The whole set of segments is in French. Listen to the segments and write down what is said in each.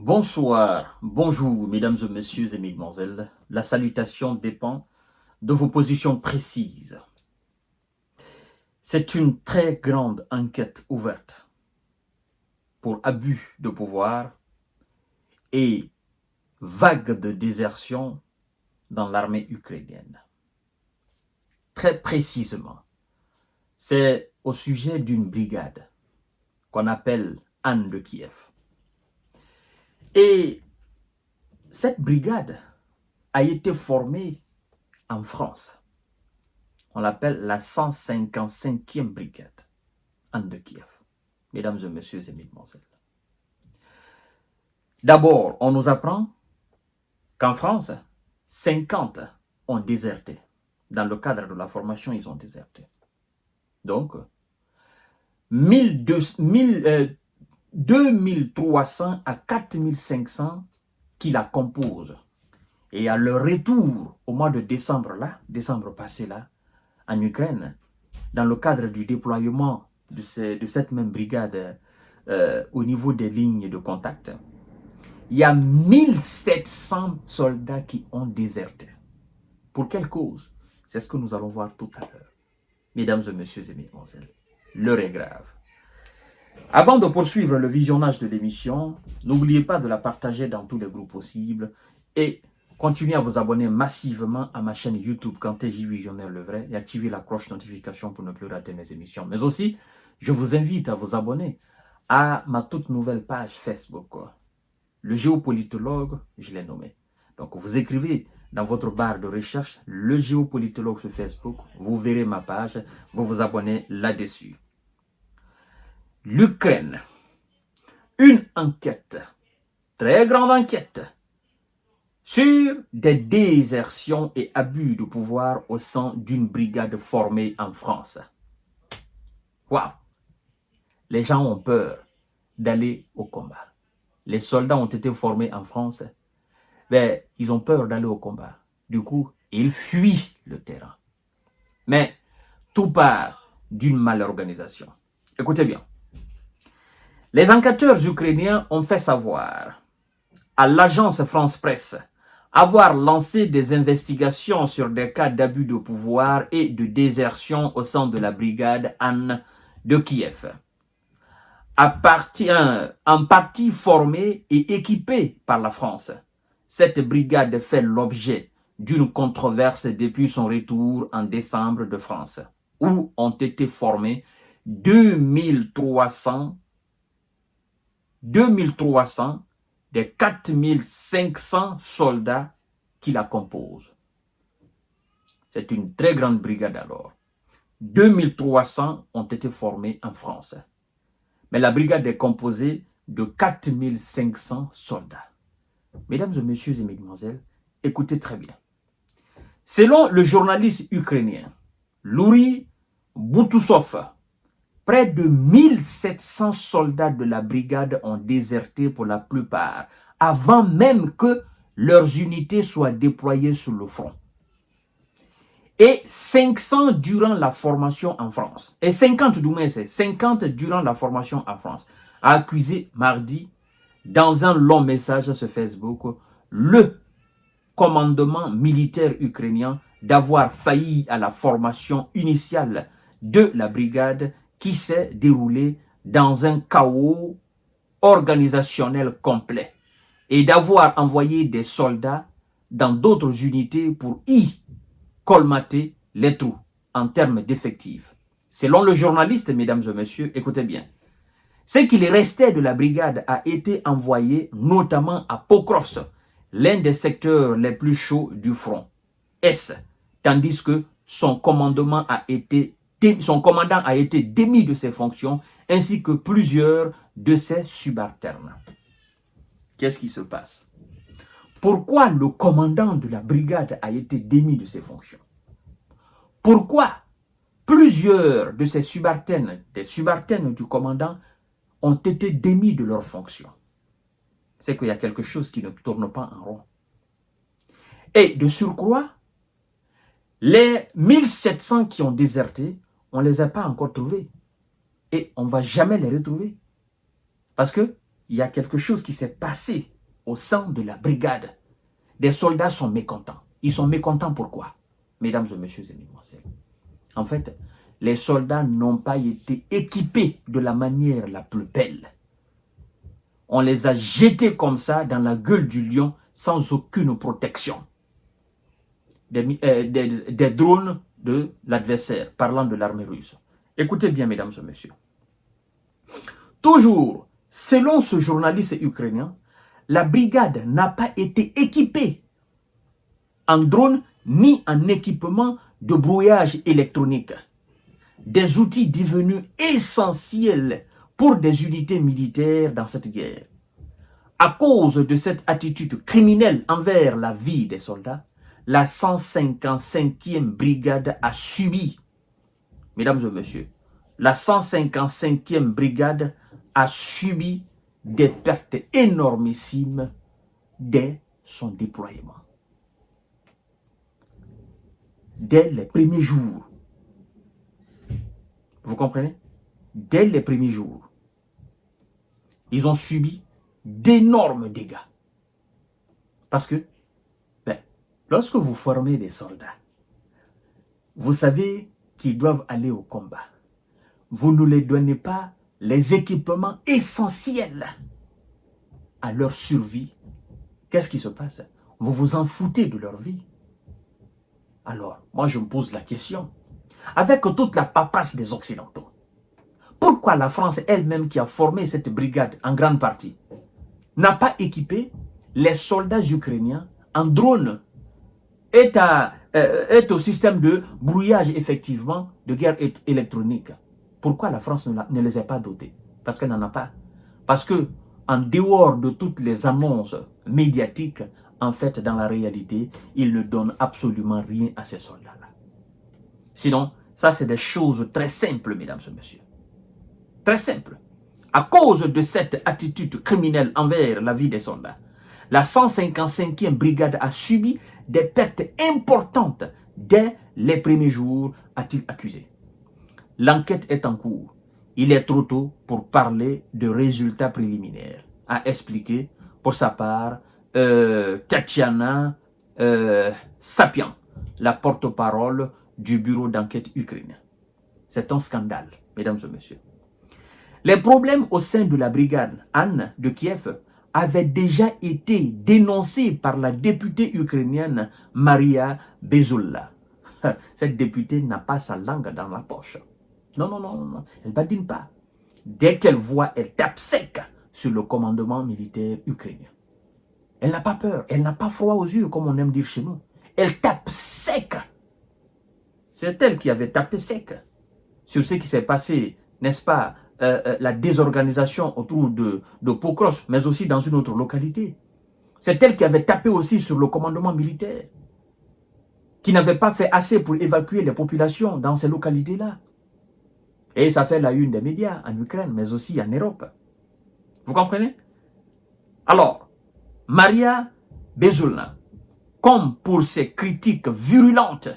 Bonsoir, bonjour, mesdames et messieurs et mesdemoiselles. La salutation dépend de vos positions précises. C'est une très grande enquête ouverte pour abus de pouvoir et vague de désertion dans l'armée ukrainienne. Très précisément, c'est au sujet d'une brigade qu'on appelle Anne de Kiev. Et cette brigade a été formée en France. On l'appelle la 155e brigade Anne de Kiev. Mesdames et messieurs et mesdemoiselles. D'abord, on nous apprend qu'en France, 50 ont déserté. Dans le cadre de la formation, ils ont déserté. Donc, 2300 à 4500 qui la composent. Et à leur retour au mois de décembre passé là, en Ukraine, dans le cadre du déploiement de cette même brigade au niveau des lignes de contact, il y a 1700 soldats qui ont déserté. Pour quelle cause? C'est ce que nous allons voir tout à l'heure. Mesdames et messieurs et mesdemoiselles, l'heure est grave. Avant de poursuivre le visionnage de l'émission, n'oubliez pas de la partager dans tous les groupes possibles et continuez à vous abonner massivement à ma chaîne YouTube Kanté J Visionnaire le vrai et activez la cloche notification pour ne plus rater mes émissions. Mais aussi, je vous invite à vous abonner à ma toute nouvelle page Facebook. Le géopolitologue, je l'ai nommé. Donc, vous écrivez dans votre barre de recherche le géopolitologue sur Facebook. Vous verrez ma page. Vous vous abonnez là-dessus. L'Ukraine. Une enquête, très grande enquête, sur des désertions et abus de pouvoir au sein d'une brigade formée en France. Waouh! Les gens ont peur d'aller au combat. Les soldats ont été formés en France, mais ils ont peur d'aller au combat. Du coup, ils fuient le terrain. Mais tout part d'une malorganisation. Écoutez bien. Les enquêteurs ukrainiens ont fait savoir à l'agence France Presse avoir lancé des investigations sur des cas d'abus de pouvoir et de désertion au sein de la brigade Anne de Kiev. En partie formée et équipée par la France, cette brigade fait l'objet d'une controverse depuis son retour en décembre de France, où ont été formés 2300 des 4500 soldats qui la composent. C'est une très grande brigade alors. 2300 ont été formés en France. Mais la brigade est composée de 4500 soldats. Mesdames et messieurs et mesdemoiselles, écoutez très bien. Selon le journaliste ukrainien Yuri Boutousov, près de 1700 soldats de la brigade ont déserté pour la plupart, avant même que leurs unités soient déployées sur le front. Et 500 durant la formation en France. Et 50 durant la formation en France. A accusé mardi, dans un long message sur Facebook, le commandement militaire ukrainien d'avoir failli à la formation initiale de la brigade qui s'est déroulée dans un chaos organisationnel complet et d'avoir envoyé des soldats dans d'autres unités pour y colmater les trous en termes d'effectifs. Selon le journaliste, mesdames et messieurs, écoutez bien, ce qu'il restait de la brigade a été envoyé notamment à Pokrovsk, l'un des secteurs les plus chauds du front Est, tandis que son commandant a été démis de ses fonctions ainsi que plusieurs de ses subalternes. Qu'est-ce qui se passe? Pourquoi le commandant de la brigade a été démis de ses fonctions? Pourquoi plusieurs de ses subalternes, des subalternes du commandant, ont été démis de leurs fonctions? C'est qu'il y a quelque chose qui ne tourne pas en rond. Et de surcroît, les 1700 qui ont déserté, on ne les a pas encore trouvés. Et on ne va jamais les retrouver. Parce que il y a quelque chose qui s'est passé au sein de la brigade. Des soldats sont mécontents. Ils sont mécontents pourquoi? Mesdames et messieurs et mesdemoiselles. En fait, les soldats n'ont pas été équipés de la manière la plus belle. On les a jetés comme ça dans la gueule du lion sans aucune protection. Des drones de l'adversaire, parlant de l'armée russe. Écoutez bien, mesdames et messieurs. Toujours, selon ce journaliste ukrainien, la brigade n'a pas été équipée en drone ni en équipement de brouillage électronique. Des outils devenus essentiels pour des unités militaires dans cette guerre. À cause de cette attitude criminelle envers la vie des soldats, la 155e brigade a subi, mesdames et messieurs, la 155e brigade a subi des pertes énormissimes dès son déploiement. Dès les premiers jours. Vous comprenez? Dès les premiers jours. Ils ont subi d'énormes dégâts. Parce que, lorsque vous formez des soldats, vous savez qu'ils doivent aller au combat. Vous ne les donnez pas les équipements essentiels à leur survie. Qu'est-ce qui se passe? Vous vous en foutez de leur vie. Alors, moi je me pose la question, avec toute la paperasse des Occidentaux, pourquoi la France elle-même qui a formé cette brigade en grande partie n'a pas équipé les soldats ukrainiens en drone est au système de brouillage effectivement de guerre électronique? Pourquoi la France ne les a pas dotés? Parce qu'elle n'en a pas. Parce que en dehors de toutes les annonces médiatiques, en fait, dans la réalité, ils ne donnent absolument rien à ces soldats-là. Sinon, ça c'est des choses très simples, mesdames et messieurs. Très simples. À cause de cette attitude criminelle envers la vie des soldats, la 155e brigade a subi des pertes importantes dès les premiers jours, a-t-il accusé. L'enquête est en cours. Il est trop tôt pour parler de résultats préliminaires, a expliqué pour sa part Tatiana Sapian, la porte-parole du bureau d'enquête ukrainien. C'est un scandale, mesdames et messieurs. Les problèmes au sein de la brigade Anne de Kiev avaient déjà été dénoncés par la députée ukrainienne Maria Bezoula. Cette députée n'a pas sa langue dans la poche. Non, elle ne badine pas. Dès qu'elle voit, elle tape sec sur le commandement militaire ukrainien. Elle n'a pas peur, elle n'a pas froid aux yeux, comme on aime dire chez nous. Elle tape sec. C'est elle qui avait tapé sec sur ce qui s'est passé, n'est-ce pas, la désorganisation autour de Pokros, mais aussi dans une autre localité. C'est elle qui avait tapé aussi sur le commandement militaire, qui n'avait pas fait assez pour évacuer les populations dans ces localités-là. Et ça fait la une des médias en Ukraine, mais aussi en Europe. Vous comprenez? Alors, Maria Bezoulna, comme pour ses critiques virulentes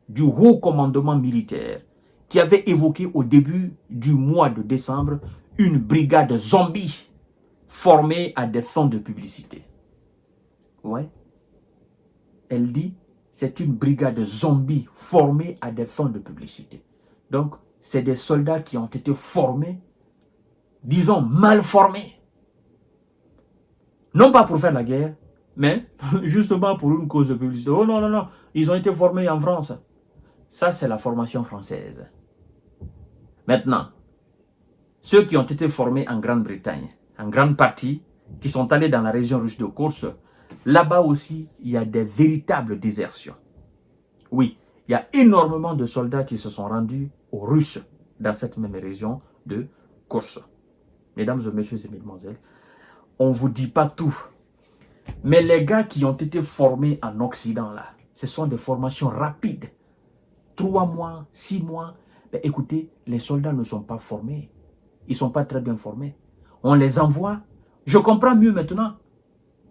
du haut commandement militaire, qui avait évoqué au début du mois de décembre une brigade zombie formée à des fins de publicité. Ouais. Elle dit, c'est une brigade zombie formée à des fins de publicité. Donc, c'est des soldats qui ont été formés, disons mal formés. Non pas pour faire la guerre, mais justement pour une cause de publicité. Oh non, ils ont été formés en France. Ça, c'est la formation française. Maintenant, ceux qui ont été formés en Grande-Bretagne, en grande partie, qui sont allés dans la région russe de Kursk, là-bas aussi, il y a des véritables désertions. Oui, il y a énormément de soldats qui se sont rendus aux Russes dans cette même région de Kursk. Mesdames et messieurs et mesdemoiselles, on ne vous dit pas tout. Mais les gars qui ont été formés en Occident, là, ce sont des formations rapides. 3 mois, 6 mois. Ben, écoutez, les soldats ne sont pas formés. Ils ne sont pas très bien formés. On les envoie. Je comprends mieux maintenant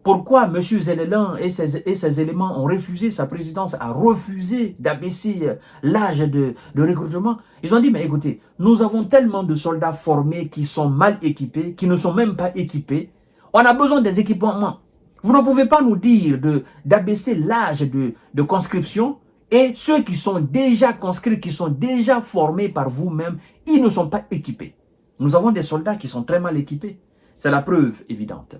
pourquoi M. Zelensky et ses éléments ont refusé, sa présidence a refusé d'abaisser l'âge de recrutement. Ils ont dit, mais écoutez, nous avons tellement de soldats formés qui sont mal équipés, qui ne sont même pas équipés. On a besoin des équipements. Vous ne pouvez pas nous dire d'abaisser l'âge de conscription et ceux qui sont déjà conscrits, qui sont déjà formés par vous-même, ils ne sont pas équipés. Nous avons des soldats qui sont très mal équipés. C'est la preuve évidente.